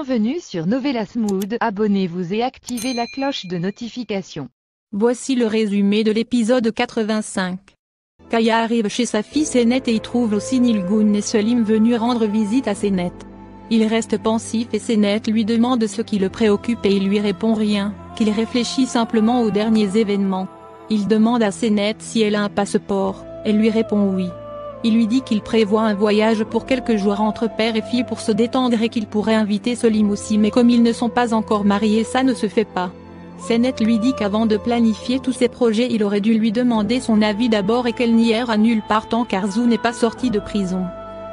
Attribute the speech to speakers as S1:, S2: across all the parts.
S1: Bienvenue sur Novelas Mood, abonnez-vous et activez la cloche de notification.
S2: Voici le résumé de l'épisode 85. Kaya arrive chez sa fille Senet et y trouve aussi Nilgun et Selim venus rendre visite à Senet. Il reste pensif et Senet lui demande ce qui le préoccupe et il lui répond rien, qu'il réfléchit simplement aux derniers événements. Il demande à Senet si elle a un passeport, elle lui répond oui. Il lui dit qu'il prévoit un voyage pour quelques jours entre père et fille pour se détendre et qu'il pourrait inviter Selim aussi, mais comme ils ne sont pas encore mariés ça ne se fait pas. Senet lui dit qu'avant de planifier tous ses projets il aurait dû lui demander son avis d'abord et qu'elle n'y ira nulle part tant qu'Arzu n'est pas sorti de prison.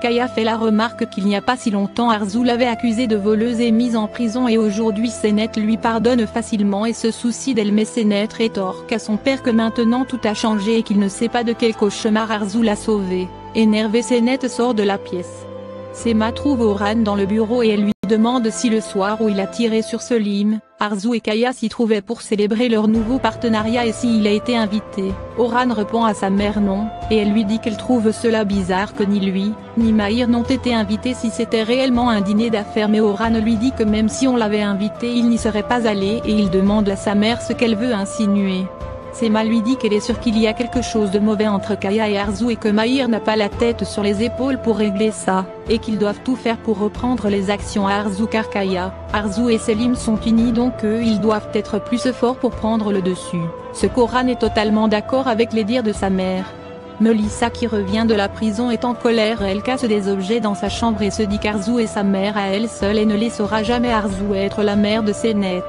S2: Kaya fait la remarque qu'il n'y a pas si longtemps Arzu l'avait accusée de voleuse et mise en prison et aujourd'hui Senet lui pardonne facilement et se soucie d'elle, mais Senet rétorque à son père que maintenant tout a changé et qu'il ne sait pas de quel cauchemar Arzu l'a sauvé. Énervé, Senet sort de la pièce. Sema trouve Orhan dans le bureau et elle lui demande si le soir où il a tiré sur Selim, Arzu et Kaya s'y trouvaient pour célébrer leur nouveau partenariat et s'il a été invité. Orhan répond à sa mère non, et elle lui dit qu'elle trouve cela bizarre que ni lui, ni Mahir n'ont été invités si c'était réellement un dîner d'affaires, mais Orhan lui dit que même si on l'avait invité il n'y serait pas allé et il demande à sa mère ce qu'elle veut insinuer. Sema lui dit qu'elle est sûre qu'il y a quelque chose de mauvais entre Kaya et Arzu et que Mahir n'a pas la tête sur les épaules pour régler ça, et qu'ils doivent tout faire pour reprendre les actions à Arzu car Kaya, Arzu et Selim sont unis donc eux ils doivent être plus forts pour prendre le dessus. Ce qu'Orhan est totalement d'accord avec les dires de sa mère. Melissa qui revient de la prison est en colère, elle casse des objets dans sa chambre et se dit qu'Arzu est sa mère à elle seule et ne laissera jamais Arzu être la mère de Senet.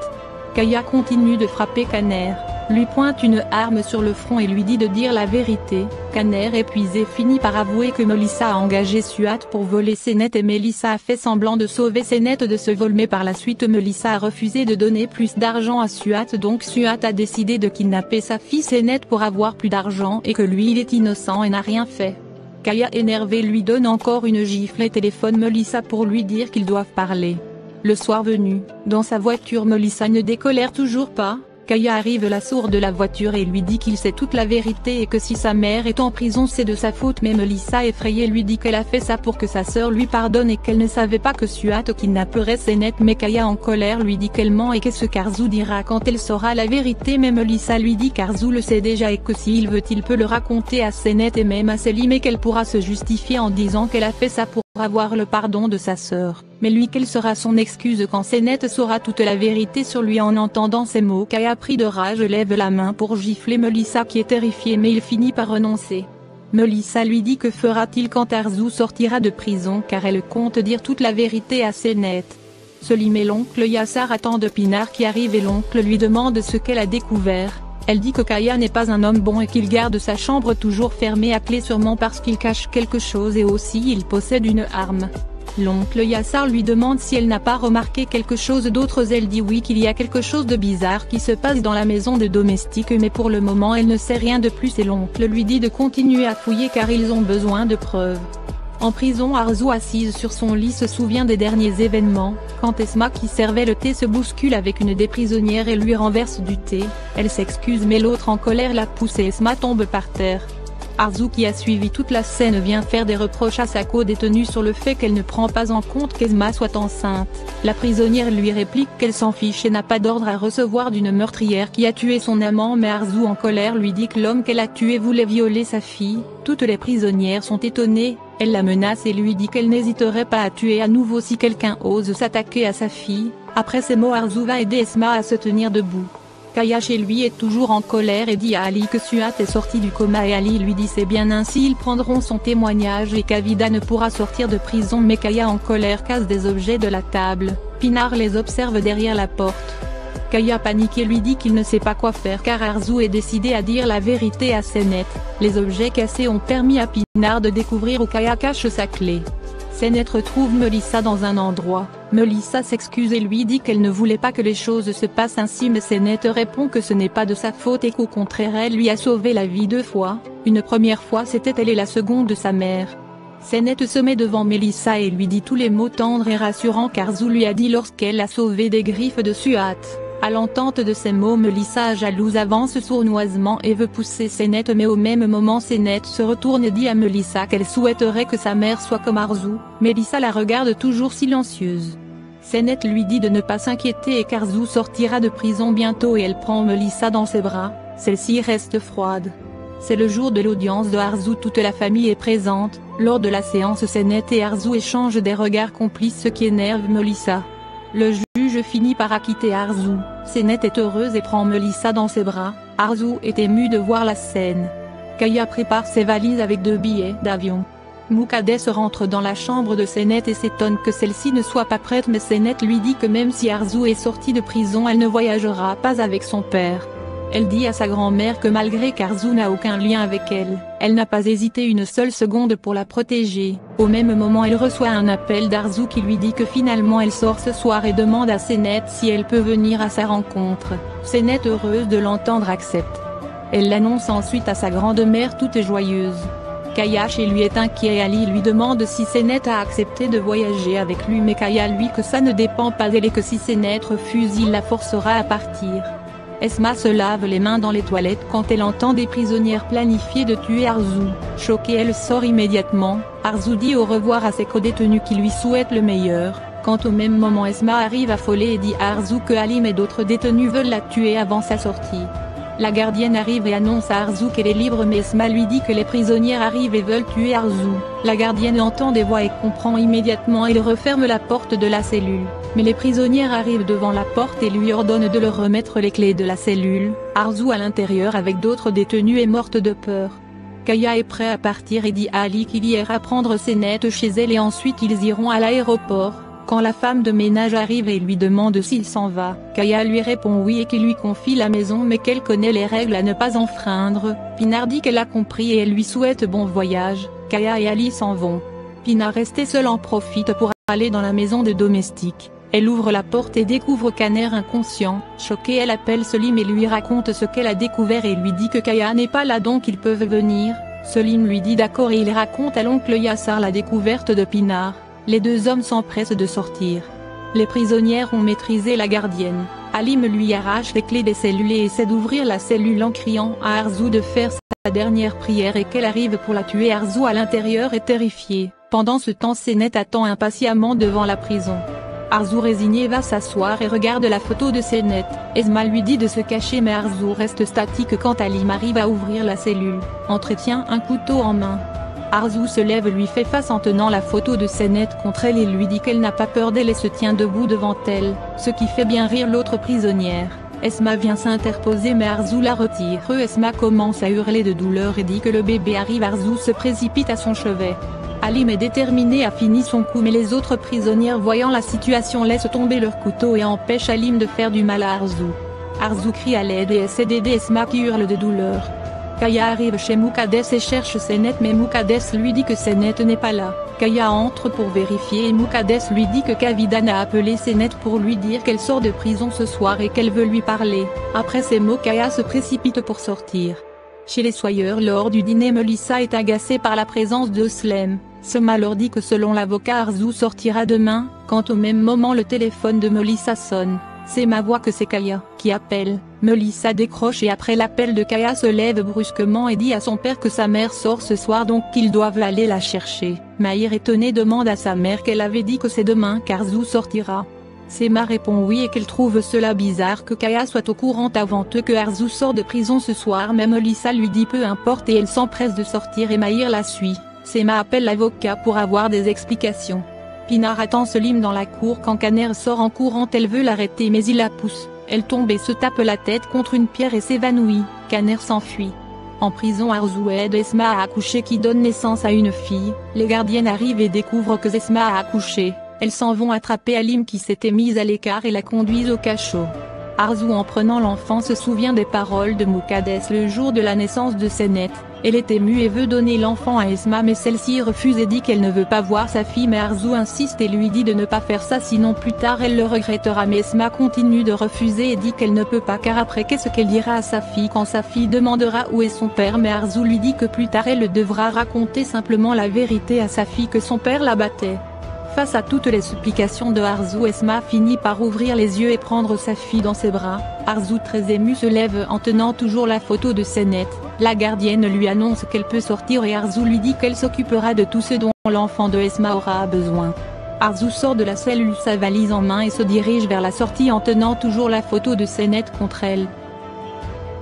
S2: Kaya continue de frapper Kaner, lui pointe une arme sur le front et lui dit de dire la vérité. Kaner épuisé finit par avouer que Melissa a engagé Suat pour voler Senet et Melissa a fait semblant de sauver Senet de ce vol, mais par la suite Melissa a refusé de donner plus d'argent à Suat, donc Suat a décidé de kidnapper sa fille Senet pour avoir plus d'argent et que lui il est innocent et n'a rien fait. Kaya énervé lui donne encore une gifle et téléphone Melissa pour lui dire qu'ils doivent parler. Le soir venu, dans sa voiture Melissa ne décolère toujours pas. Kaya arrive la sourde de la voiture et lui dit qu'il sait toute la vérité et que si sa mère est en prison c'est de sa faute, mais Melissa effrayée lui dit qu'elle a fait ça pour que sa sœur lui pardonne et qu'elle ne savait pas que Suat kidnapperait Senet, mais Kaya en colère lui dit qu'elle ment et qu'est-ce qu'Arzu dira quand elle saura la vérité, mais Melissa lui dit qu'Arzu le sait déjà et que s'il veut il peut le raconter à Senet et même à Selim et qu'elle pourra se justifier en disant qu'elle a fait ça pour avoir le pardon de sa sœur, mais lui quelle sera son excuse quand Senet saura toute la vérité sur lui. En entendant ces mots Kaya pris de rage lève la main pour gifler Melissa qui est terrifiée, mais il finit par renoncer. Melissa lui dit que fera-t-il quand Arzu sortira de prison car elle compte dire toute la vérité à Senet. Selim et l'oncle Yassar attendent Pinar qui arrive et l'oncle lui demande ce qu'elle a découvert. Elle dit que Kaya n'est pas un homme bon et qu'il garde sa chambre toujours fermée à clé, sûrement parce qu'il cache quelque chose et aussi il possède une arme. L'oncle Yassar lui demande si elle n'a pas remarqué quelque chose d'autre, elle dit oui qu'il y a quelque chose de bizarre qui se passe dans la maison de domestique, mais pour le moment elle ne sait rien de plus et l'oncle lui dit de continuer à fouiller car ils ont besoin de preuves. En prison, Arzu assise sur son lit se souvient des derniers événements, quand Esma qui servait le thé se bouscule avec une des prisonnières et lui renverse du thé, elle s'excuse mais l'autre en colère la pousse et Esma tombe par terre. Arzu qui a suivi toute la scène vient faire des reproches à sa co-détenue sur le fait qu'elle ne prend pas en compte qu'Esma soit enceinte. La prisonnière lui réplique qu'elle s'en fiche et n'a pas d'ordre à recevoir d'une meurtrière qui a tué son amant, mais Arzu en colère lui dit que l'homme qu'elle a tué voulait violer sa fille. Toutes les prisonnières sont étonnées, elle la menace et lui dit qu'elle n'hésiterait pas à tuer à nouveau si quelqu'un ose s'attaquer à sa fille. Après ces mots Arzu va aider Esma à se tenir debout. Kaya chez lui est toujours en colère et dit à Ali que Suat est sorti du coma et Ali lui dit c'est bien ainsi, ils prendront son témoignage et qu'Avida ne pourra sortir de prison, mais Kaya en colère casse des objets de la table. Pinar les observe derrière la porte. Kaya paniqué lui dit qu'il ne sait pas quoi faire car Arzu est décidé à dire la vérité à Senet. Les objets cassés ont permis à Pinar de découvrir où Kaya cache sa clé. Senet retrouve Melissa dans un endroit. Melissa s'excuse et lui dit qu'elle ne voulait pas que les choses se passent ainsi, mais Senet répond que ce n'est pas de sa faute et qu'au contraire elle lui a sauvé la vie 2 fois, une première fois c'était elle et la seconde de sa mère. Senet se met devant Melissa et lui dit tous les mots tendres et rassurants qu'Arzu lui a dit lorsqu'elle a sauvé des griffes de Suat. À l'entente de ces mots Melissa jalouse avance sournoisement et veut pousser Senet, mais au même moment Senet se retourne et dit à Melissa qu'elle souhaiterait que sa mère soit comme Arzu. Melissa la regarde toujours silencieuse. Senet lui dit de ne pas s'inquiéter et qu'Arzu sortira de prison bientôt et elle prend Melissa dans ses bras, celle-ci reste froide. C'est le jour de l'audience de Arzu, toute la famille est présente. Lors de la séance, Senet et Arzu échangent des regards complices, ce qui énerve Melissa. Le juge finit par acquitter Arzu. Senet est heureuse et prend Melissa dans ses bras. Arzu est émue de voir la scène. Kaya prépare ses valises avec 2 billets d'avion. Muqaddes rentre dans la chambre de Senet et s'étonne que celle-ci ne soit pas prête, mais Senet lui dit que même si Arzu est sortie de prison, elle ne voyagera pas avec son père. Elle dit à sa grand-mère que malgré qu'Arzu n'a aucun lien avec elle, elle n'a pas hésité une seule seconde pour la protéger. Au même moment, elle reçoit un appel d'Arzu qui lui dit que finalement elle sort ce soir et demande à Senet si elle peut venir à sa rencontre. Senet, heureuse de l'entendre, accepte. Elle l'annonce ensuite à sa grande-mère, toute joyeuse. Kaya chez lui est inquiet et Ali lui demande si Senet a accepté de voyager avec lui, mais Kaya lui que ça ne dépend pas d'elle et que si Senet refuse, il la forcera à partir. Esma se lave les mains dans les toilettes quand elle entend des prisonnières planifier de tuer Arzu. Choquée, elle sort immédiatement. Arzu dit au revoir à ses codétenus qui lui souhaitent le meilleur. Quand au même moment Esma arrive affolée et dit à Arzu que Halim et d'autres détenus veulent la tuer avant sa sortie. La gardienne arrive et annonce à Arzu qu'elle est libre, mais Esma lui dit que les prisonnières arrivent et veulent tuer Arzu. La gardienne entend des voix et comprend immédiatement. Elle referme la porte de la cellule. Mais les prisonnières arrivent devant la porte et lui ordonnent de leur remettre les clés de la cellule. Arzu à l'intérieur avec d'autres détenus est morte de peur. Kaya est prêt à partir et dit à Ali qu'il ira prendre Senet chez elle et ensuite ils iront à l'aéroport. Quand la femme de ménage arrive et lui demande s'il s'en va, Kaya lui répond oui et qu'il lui confie la maison mais qu'elle connaît les règles à ne pas enfreindre. Pinar dit qu'elle a compris et elle lui souhaite bon voyage. Kaya et Ali s'en vont. Pinar, restée seule, en profite pour aller dans la maison des domestiques. Elle ouvre la porte et découvre Kaner inconscient. Choquée, elle appelle Selim et lui raconte ce qu'elle a découvert et lui dit que Kaya n'est pas là, donc ils peuvent venir. Selim lui dit d'accord et il raconte à l'oncle Yassar la découverte de Pinar. Les 2 hommes s'empressent de sortir. Les prisonnières ont maîtrisé la gardienne. Halim lui arrache les clés des cellules et essaie d'ouvrir la cellule en criant à Arzu de faire sa dernière prière et qu'elle arrive pour la tuer. Arzu à l'intérieur est terrifiée. Pendant ce temps, Senet attend impatiemment devant la prison. Arzu résigné va s'asseoir et regarde la photo de Senet. Esma lui dit de se cacher mais Arzu reste statique quand Halim arrive à ouvrir la cellule. Entretient un couteau en main. Arzu se lève, lui fait face en tenant la photo de Senet contre elle et lui dit qu'elle n'a pas peur d'elle et se tient debout devant elle, ce qui fait bien rire l'autre prisonnière. Esma vient s'interposer mais Arzu la retire. Esma commence à hurler de douleur et dit que le bébé arrive. Arzu se précipite à son chevet. Halim est déterminé à finir son coup mais les autres prisonnières voyant la situation laissent tomber leur couteau et empêchent Halim de faire du mal à Arzu. Arzu crie à l'aide et essaie d'aider Esma qui hurle de douleur. Kaya arrive chez Muqaddes et cherche Senet mais Muqaddes lui dit que Senet n'est pas là. Kaya entre pour vérifier et Muqaddes lui dit que Kavidan a appelé Senet pour lui dire qu'elle sort de prison ce soir et qu'elle veut lui parler. Après ces mots, Kaya se précipite pour sortir. Chez les soyeurs lors du dîner, Melissa est agacée par la présence de Slem. Sema leur dit que selon l'avocat Arzu sortira demain, quand au même moment le téléphone de Melissa sonne. Sema voit que c'est Kaya qui appelle. Melissa décroche et après l'appel de Kaya se lève brusquement et dit à son père que sa mère sort ce soir donc qu'ils doivent aller la chercher. Mahir étonné demande à sa mère qu'elle avait dit que c'est demain qu'Arzu sortira. Sema répond oui et qu'elle trouve cela bizarre que Kaya soit au courant avant eux que Arzu sort de prison ce soir, mais Melissa lui dit peu importe et elle s'empresse de sortir et Mahir la suit. Sema appelle l'avocat pour avoir des explications. Pinar attend Selim dans la cour quand Kaner sort en courant, elle veut l'arrêter mais il la pousse. Elle tombe et se tape la tête contre une pierre et s'évanouit. Kaner s'enfuit. En prison, Arzu aide Esma à accoucher qui donne naissance à une fille. Les gardiennes arrivent et découvrent que Esma a accouché. Elles s'en vont attraper Halim qui s'était mise à l'écart et la conduisent au cachot. Arzu en prenant l'enfant se souvient des paroles de Muqaddes le jour de la naissance de Senet. Elle est émue et veut donner l'enfant à Esma mais celle-ci refuse et dit qu'elle ne veut pas voir sa fille mais Arzu insiste et lui dit de ne pas faire ça sinon plus tard elle le regrettera mais Esma continue de refuser et dit qu'elle ne peut pas car après qu'est-ce qu'elle dira à sa fille quand sa fille demandera où est son père mais Arzu lui dit que plus tard elle devra raconter simplement la vérité à sa fille que son père la battait. Face à toutes les supplications de Arzu, Esma finit par ouvrir les yeux et prendre sa fille dans ses bras. Arzu très émue se lève en tenant toujours la photo de Senet. La gardienne lui annonce qu'elle peut sortir et Arzu lui dit qu'elle s'occupera de tout ce dont l'enfant de Esma aura besoin. Arzu sort de la cellule sa valise en main et se dirige vers la sortie en tenant toujours la photo de Sénette contre elle.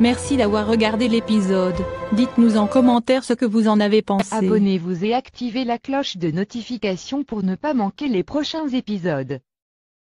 S2: Merci d'avoir regardé l'épisode, dites-nous en commentaire ce que vous en avez pensé.
S1: Abonnez-vous et activez la cloche de notification pour ne pas manquer les prochains épisodes.